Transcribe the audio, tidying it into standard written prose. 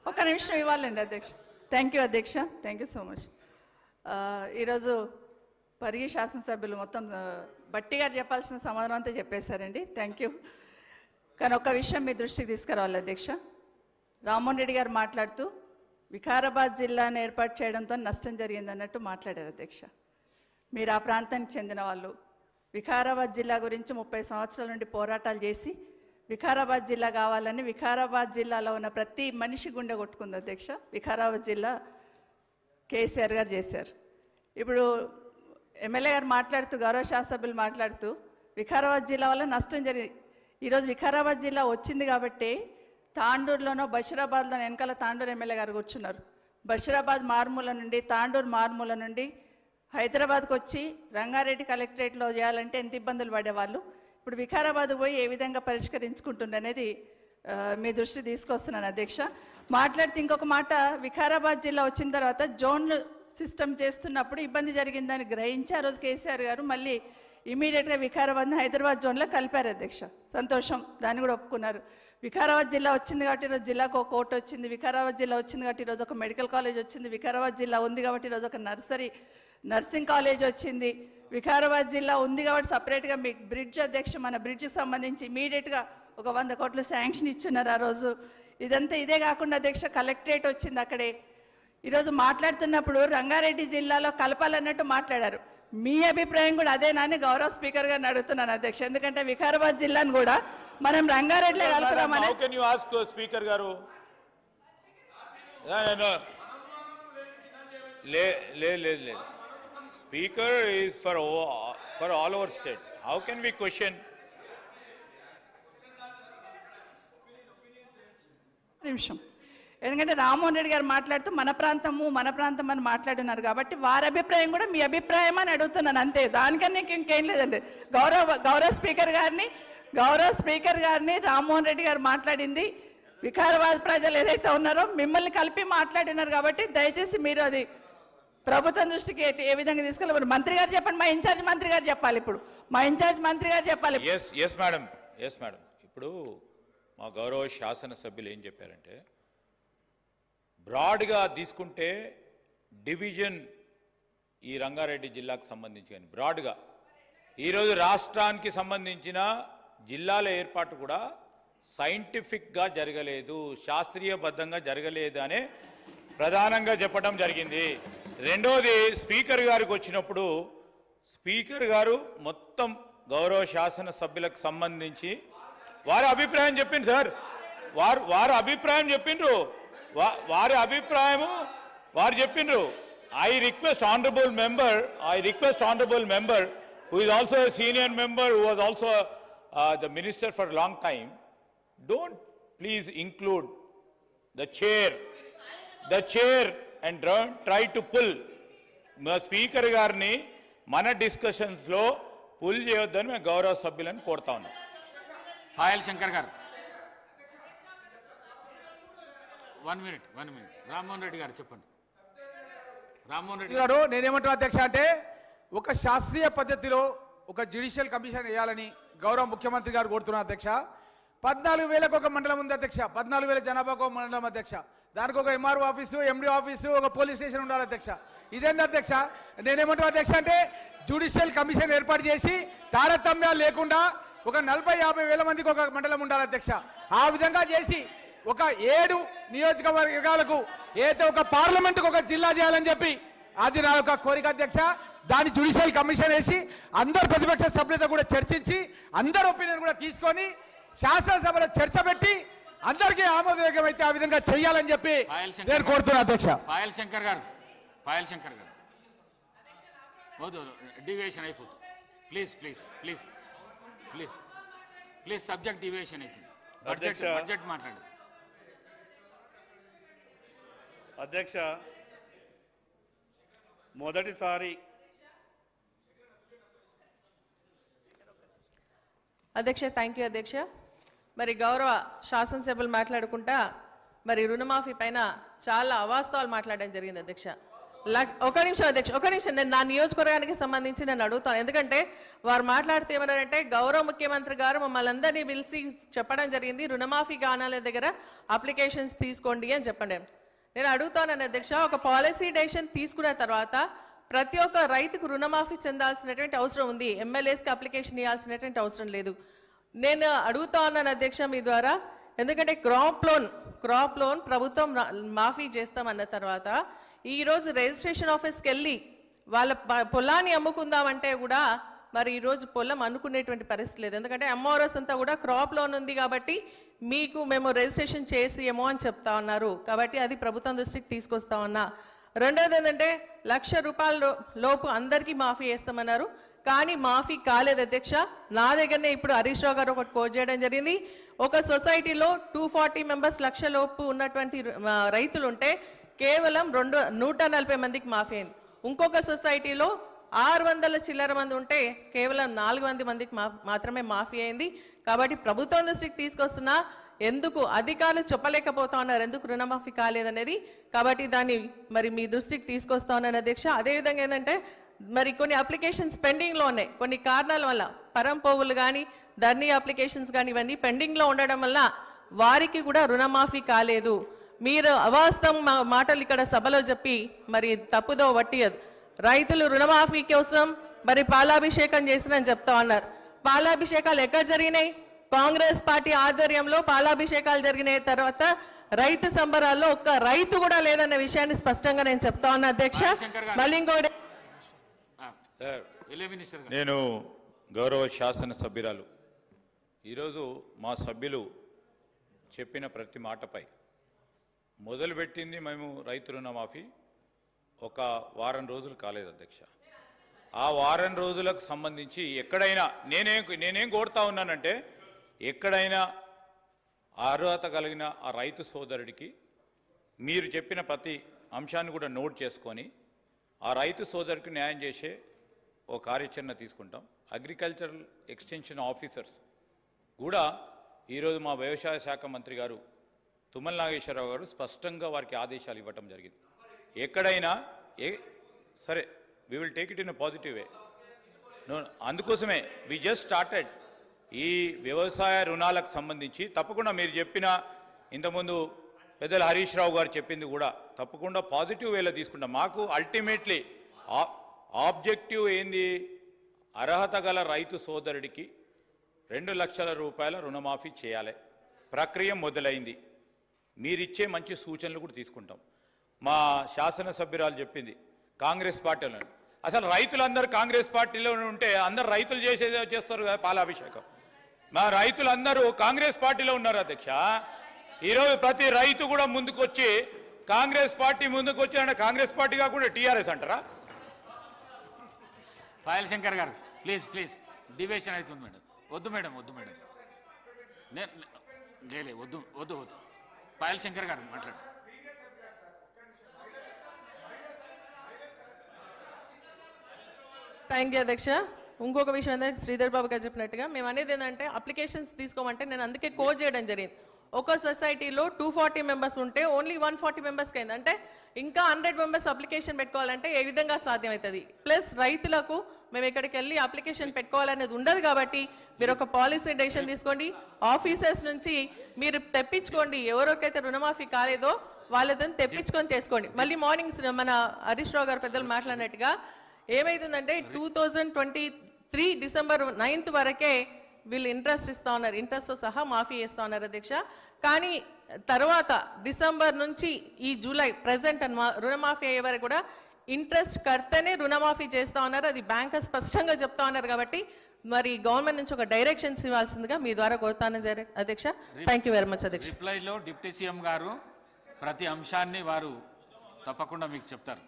ఒక నిమిషం ఇవ్వాలండి అధ్యక్ష. థ్యాంక్ యూ అధ్యక్ష, థ్యాంక్ యూ సో మచ్. ఈరోజు పరిగి శాసనసభ్యులు మొత్తం బట్టి గారు చెప్పాల్సిన సమాధానం అంతా చెప్పేశారండి. Thank you. కానీ ఒక విషయం మీ దృష్టికి తీసుకురావాలి అధ్యక్ష. రామ్మోహన్ రెడ్డి గారు మాట్లాడుతూ వికారాబాద్ జిల్లాను ఏర్పాటు చేయడంతో నష్టం జరిగింది అన్నట్టు మాట్లాడారు అధ్యక్ష. మీరు ఆ ప్రాంతానికి చెందిన వాళ్ళు, వికారాబాద్ జిల్లా గురించి 30 సంవత్సరాల నుండి పోరాటాలు చేసి వికారాబాద్ జిల్లా కావాలని వికారాబాద్ జిల్లాలో ఉన్న ప్రతి మనిషి గుండె కొట్టుకుంది అధ్యక్ష. వికారాబాద్ జిల్లా కేసీఆర్ గారు చేశారు. ఇప్పుడు ఎమ్మెల్యే గారు మాట్లాడుతూ, గౌరవ శాసనసభ్యులు మాట్లాడుతూ వికారాబాద్ జిల్లా వల్ల నష్టం జరిగింది. ఈరోజు వికారాబాద్ జిల్లా వచ్చింది కాబట్టి తాండూరులోనో బషీరాబాద్లోనో వెనకాల తాండూరు ఎమ్మెల్యే గారు కూర్చున్నారు. బషీరాబాద్ మారుమూల నుండి, తాండూరు మారుమూల నుండి హైదరాబాద్కి వచ్చి రంగారెడ్డి కలెక్టరేట్లో చేయాలంటే ఎంత ఇబ్బందులు పడేవాళ్ళు. ఇప్పుడు వికారాబాద్ పోయి ఏ విధంగా పరిష్కరించుకుంటుండే అనేది మీ దృష్టి తీసుకొస్తున్నాను అధ్యక్ష. మాట్లాడితే ఇంకొక మాట, వికారాబాద్ జిల్లా వచ్చిన తర్వాత జోన్లు సిస్టమ్ చేస్తున్నప్పుడు ఇబ్బంది జరిగిందని గ్రహించి ఆ రోజు కేసీఆర్ గారు మళ్ళీ ఇమీడియట్గా వికారాబాద్ని హైదరాబాద్ జోన్లో కలిపారు అధ్యక్ష. సంతోషం, దాన్ని కూడా ఒప్పుకున్నారు. వికారాబాద్ జిల్లా వచ్చింది కాబట్టి ఈరోజు జిల్లాకు ఒక కోర్టు వచ్చింది. వికారాబాద్ జిల్లా వచ్చింది కాబట్టి ఈరోజు ఒక మెడికల్ కాలేజ్ వచ్చింది. వికారాబాద్ జిల్లా ఉంది కాబట్టి ఈరోజు ఒక నర్సింగ్ కాలేజ్ వచ్చింది. వికారాబాద్ జిల్లా ఉంది కాబట్టి సపరేట్గా మీకు బ్రిడ్జ్ అధ్యక్ష, మన బ్రిడ్జ్కి సంబంధించి ఇమీడియట్గా ఒక 100 కోట్లు శాంక్షన్ ఇచ్చున్నారు ఆ రోజు. ఇదంతా ఇదే కాకుండా అధ్యక్ష కలెక్టరేట్ వచ్చింది అక్కడే. ఈరోజు మాట్లాడుతున్నప్పుడు రంగారెడ్డి జిల్లాలో కలపాలన్నట్టు మాట్లాడారు. మీ అభిప్రాయం కూడా అదేనా అని గౌరవ స్పీకర్ గారిని అడుగుతున్నాను అధ్యక్ష. ఎందుకంటే వికారాబాద్ జిల్లాను కూడా మనం రంగారెడ్డిలో కలుపుదామని. How can you ask speaker గారు? లేదు. Speaker is for all our state. How can we question? నిమిషం. ఎందుకంటే రామ్మోహన్ రెడ్డి గారు మాట్లాడుతూ మన ప్రాంతం అని మాట్లాడున్నారు కాబట్టి వారి అభిప్రాయం కూడా మీ అభిప్రాయం అని అడుగుతున్నాను అంతే. దానికన్నా ఇంకేం లేదండి. గౌరవ స్పీకర్ గారిని రామ్మోహన్ రెడ్డి గారు మాట్లాడింది వికారాబాద్ ప్రజలు ఏదైతే ఉన్నారో మిమ్మల్ని కలిపి మాట్లాడినారు కాబట్టి దయచేసి మీరు అది ప్రభుత్వం దృష్టికి ఏ విధంగా తీసుకెళ్ళి మంత్రి గారు చెప్పండి. మా ఇన్ఛార్జ్ మంత్రి గారు చెప్పాలి. ఇప్పుడు మా ఇన్ఛార్జ్ మంత్రి గారు చెప్పాలి. Yes madam. ఇప్పుడు మా గౌరవ శాసనసభ్యులు ఏం చెప్పారంటే, బ్రాడ్గా తీసుకుంటే డివిజన్ ఈ రంగారెడ్డి జిల్లాకు సంబంధించి కానీ బ్రాడ్గా ఈరోజు రాష్ట్రానికి సంబంధించిన జిల్లాల ఏర్పాటు కూడా సైంటిఫిక్గా జరగలేదు, శాస్త్రీయబద్ధంగా జరగలేదు అనే ప్రధానంగా చెప్పడం జరిగింది. రెండోది, స్పీకర్ గారికి వచ్చినప్పుడు స్పీకర్ గారు మొత్తం గౌరవ శాసనసభ్యులకు సంబంధించి వారి అభిప్రాయం చెప్పింది సార్. వారి అభిప్రాయం చెప్పిండ్రు. వారు చెప్పిండ్రు. I request honorable member who is also a senior member, who was also the minister for a long time, don't please include the chair and don't try to pull speaker గారిని మన discussions లో pull చేయొద్దని మేము గౌరవ సభ్యులను కోరుతా ఉన్నాం. పాయల్ శంకర్ గారు 1 minute. రామ్మోహన్ రెడ్డి గారు చెప్పండి. రామ్మోహన్ రెడ్డి గారు, నేనేమంటున్నా అధ్యక్ష అంటే ఒక శాస్త్రీయ పద్ధతిలో ఒక జ్యుడిషియల్ కమిషన్ వేయాలని గౌరవ ముఖ్యమంత్రి గారు కోరుతున్నారు అధ్యక్ష. 14,000 ఒక మండలం ఉంది అధ్యక్ష. 14,000 జనాభాకు ఒక మండలం అధ్యక్ష. దానికి ఒక ఎంఆర్ఓ ఆఫీసు, ఎండి ఆఫీసు, ఒక పోలీస్ స్టేషన్ ఉండాలి అధ్యక్ష. ఇదేంటి అధ్యక్ష? నేనేమంటున్నా అధ్యక్ష అంటే జ్యుడిషియల్ కమిషన్ ఏర్పాటు చేసి తారతమ్యాలు లేకుండా ఒక 40-50 వేల మందికి ఒక మండలం ఉండాలి అధ్యక్ష. ఆ విధంగా చేసి ఒక 7 నియోజకవర్గాలకు ఏదైతే ఒక పార్లమెంటుకు ఒక జిల్లా చేయాలని చెప్పి అది నా యొక్క కోరిక అధ్యక్ష. దాని జ్యుడిషియల్ కమిషన్ వేసి అందరు ప్రతిపక్ష సభ్యులతో కూడా చర్చించి అందరి ఒపీనియన్ కూడా తీసుకొని శాసనసభలో చర్చ పెట్టి అందరికీ ఆమోదయోగ్యమైతే ఆ విధంగా చేయాలని చెప్పి నేను కోరుతున్నా అధ్యక్ష. పాయల్ శంకర్ గారు డివియేషన్ అయిపోతుంది. ప్లీజ్ సబ్జెక్ట్ డివియేషన్ అవుతుంది. బడ్జెట్ మాట్లాడు అధ్యక్ష. మొదటిసారి అధ్యక్ష, థ్యాంక్ యూ అధ్యక్ష. మరి గౌరవ శాసనసభ్యులు మాట్లాడుకుంటా మరి రుణమాఫీ పైన చాలా అవాస్తవాలు మాట్లాడడం జరిగింది అధ్యక్ష. ఒక నిమిషం అధ్యక్ష, ఒక నిమిషం. నేను నా నియోజకవర్గానికి సంబంధించి నేను అడుగుతాను. ఎందుకంటే వారు మాట్లాడితే ఏమన్నారంటే గౌరవ ముఖ్యమంత్రి గారు మమ్మల్ని అందరినీ పిలిచి చెప్పడం జరిగింది, రుణమాఫీ గానాల దగ్గర అప్లికేషన్స్ తీసుకోండి అని చెప్పండి. నేను అడుగుతానని అధ్యక్ష, ఒక పాలసీ డెసిషన్ తీసుకున్న తర్వాత ప్రతి ఒక్క రైతుకు రుణమాఫీ చెందాల్సినటువంటి అవసరం ఉంది, ఎమ్మెల్యేస్కి అప్లికేషన్ ఇవ్వాల్సినటువంటి అవసరం లేదు. నేను అడుగుతా ఉన్నాను అధ్యక్ష మీ ద్వారా, ఎందుకంటే క్రాప్ లోన్ ప్రభుత్వం మాఫీ చేస్తామన్న తర్వాత ఈరోజు రిజిస్ట్రేషన్ ఆఫీస్కి వెళ్ళి వాళ్ళ పొలాన్ని అమ్ముకుందామంటే కూడా మరి ఈరోజు పొలం అనుకునేటువంటి పరిస్థితి లేదు. ఎందుకంటే ఎంఆర్ఎస్ అంతా కూడా క్రాప్ లోన్ ఉంది కాబట్టి మీకు మేము రిజిస్ట్రేషన్ చేసి ఏమో అని చెప్తా ఉన్నారు. కాబట్టి అది ప్రభుత్వం దృష్టికి తీసుకొస్తా ఉన్నా. రెండోది ఏంటంటే 1,00,000 రూపాయల లోపు అందరికీ మాఫీ చేస్తామన్నారు, కానీ మాఫీ కాలేదు అధ్యక్ష. నా దగ్గరనే ఇప్పుడు హరీష్ రావు గారు ఒకటి కోట్ చేయడం జరిగింది. ఒక సొసైటీలో 240 మెంబర్స్ 1,00,000 లోపు ఉన్నటువంటి రైతులు ఉంటే కేవలం 140 మందికి మాఫీ అయింది. ఇంకొక సొసైటీలో 600 చిల్లర మంది ఉంటే కేవలం 400 మందికి మాత్రమే మాఫీ అయింది. కాబట్టి ప్రభుత్వం దృష్టికి తీసుకొస్తున్నా, ఎందుకు అధికారులు చెప్పలేకపోతా ఉన్నారు ఎందుకు రుణమాఫీ కాలేదనేది. కాబట్టి దాన్ని మరి మీ దృష్టికి తీసుకొస్తా ఉన్నాను అధ్యక్ష. అదేవిధంగా ఏంటంటే మరి కొన్ని అప్లికేషన్స్ పెండింగ్లో ఉన్నాయి, కొన్ని కారణాల వల్ల పరంపోగులు కానీ ధర్నీ అప్లికేషన్స్ కానీ ఇవన్నీ పెండింగ్లో ఉండడం వల్ల వారికి కూడా రుణమాఫీ కాలేదు. మీరు అవాస్తవం మాటలు ఇక్కడ సభలో చెప్పి మరి తప్పుదో వట్టియదు. రైతులు రుణమాఫీ కోసం మరి పాలాభిషేకం చేసినని చెప్తా ఉన్నారు. పాలాభిషేకాలు ఎక్కడ జరిగినాయి? కాంగ్రెస్ పార్టీ ఆధ్వర్యంలో పాలాభిషేకాలు జరిగిన తర్వాత రైతు సంబరాల్లో ఒక్క రైతు కూడా లేదన్న విషయాన్ని స్పష్టంగా నేను చెప్తా ఉన్నా అధ్యక్ష. మళ్ళీ ఇంకోటి, నేను గౌరవ శాసన సభ్యురాలు, ఈరోజు మా సభ్యులు చెప్పిన ప్రతి మాటపై మొదలుపెట్టింది మేము రైతు రుణమాఫీ ఒక వారం రోజులు కాలేదు అధ్యక్ష. ఆ వారం రోజులకు సంబంధించి ఎక్కడైనా నేనేం కోరుతా ఉన్నానంటే, ఎక్కడైనా అర్హత కలిగిన ఆ రైతు సోదరుడికి మీరు చెప్పిన ప్రతి అంశాన్ని కూడా నోట్ చేసుకొని ఆ రైతు సోదరుడికి న్యాయం చేసే ఓ కార్యాచరణ తీసుకుంటాం. అగ్రికల్చరల్ ఎక్స్టెన్షన్ ఆఫీసర్స్ కూడా ఈరోజు మా వ్యవసాయ శాఖ మంత్రి గారు తుమ్మల నాగేశ్వరరావు గారు స్పష్టంగా వారికి ఆదేశాలు ఇవ్వటం జరిగింది. ఎక్కడైనా సరే we will take it in positive way. అందుకోసమే వి జస్ట్ స్టార్టెడ్ ఈ వ్యవసాయ రుణాలకు సంబంధించి. తప్పకుండా మీరు చెప్పిన ఇంతకుముందు పెద్దలు హరీష్ రావు గారు చెప్పింది కూడా తప్పకుండా పాజిటివ్ వేలో తీసుకుంటాం. మాకు అల్టిమేట్లీ ఆబ్జెక్టివ్ ఏంది, అర్హత గల రైతు సోదరుడికి 2 లక్షల రూపాయల రుణమాఫీ చేయాలి. ప్రక్రియ మొదలైంది. మీరిచ్చే మంచి సూచనలు కూడా తీసుకుంటాం. మా శాసనసభ్యురాలు చెప్పింది కాంగ్రెస్ పార్టీలో, అసలు రైతులందరూ కాంగ్రెస్ పార్టీలో ఉంటే అందరు రైతులు చేస్తారు కదా పాలాభిషేకం. మా రైతులందరూ కాంగ్రెస్ పార్టీలో ఉన్నారు అధ్యక్ష. ఈరోజు ప్రతి రైతు కూడా ముందుకొచ్చి కాంగ్రెస్ పార్టీ ముందుకు వచ్చి అంటే కాంగ్రెస్ పార్టీ కాకుండా టీఆర్ఎస్ అంటారా? పాయల్ శంకర్ గారు ప్లీజ్ ప్లీజ్, డివేషన్ అవుతుంది మేడం. వద్దు మేడం, వద్దు మేడం, లేలే వద్దు వద్దు వద్దు. పాయల్ శంకర్ గారు మాట్లాడు. థ్యాంక్ యూ అధ్యక్ష. ఇంకొక విషయం ఏంటంటే శ్రీధర్ బాబు గారు చెప్పినట్టుగా మేము అనేది ఏంటంటే అప్లికేషన్స్ తీసుకోమంటే నేను అందుకే కోడ్ చేయడం జరిగింది. ఒక సొసైటీలో 240 మెంబర్స్ ఉంటే ఓన్లీ 140 మెంబర్స్కి అయింది. అంటే ఇంకా 100 మెంబర్స్ అప్లికేషన్ పెట్టుకోవాలంటే ఏ విధంగా సాధ్యమవుతుంది? ప్లస్ రైతులకు మేము ఇక్కడికి వెళ్ళి అప్లికేషన్ పెట్టుకోవాలనేది ఉండదు. కాబట్టి మీరు ఒక పాలసీ డెసిషన్ తీసుకోండి, ఆఫీసర్స్ నుంచి మీరు తెప్పించుకోండి. ఎవరికైతే రుణమాఫీ కాలేదో వాళ్ళతో తెప్పించుకొని చేసుకోండి. మళ్ళీ మార్నింగ్ మన హరీష్ రావు గారు పెద్దలు మాట్లాడినట్టుగా ఏమైతుందంటే 2023 డిసెంబర్ 9th వరకే వీళ్ళు ఇంట్రెస్ట్ ఇస్తా ఉన్నారు, ఇంట్రెస్ట్తో సహా మాఫీ చేస్తూ ఉన్నారు అధ్యక్ష. కానీ తర్వాత డిసెంబర్ నుంచి ఈ జూలై ప్రజెంట్ రుణమాఫీ అయ్యే వరకు కూడా ఇంట్రెస్ట్ కడితేనే రుణమాఫీ చేస్తూ ఉన్నారు. అది బ్యాంకర్ స్పష్టంగా చెప్తా ఉన్నారు. కాబట్టి మరి గవర్నమెంట్ నుంచి ఒక డైరెక్షన్స్ ఇవ్వాల్సిందిగా మీ ద్వారా కోరుతాను అధ్యక్ష. థ్యాంక్ యూ వెరీ మచ్ అధ్యక్ష. రిప్లైలో డిప్యూటీ సీఎం గారు ప్రతి అంశాన్ని వారు తప్పకుండా మీకు చెప్తారు.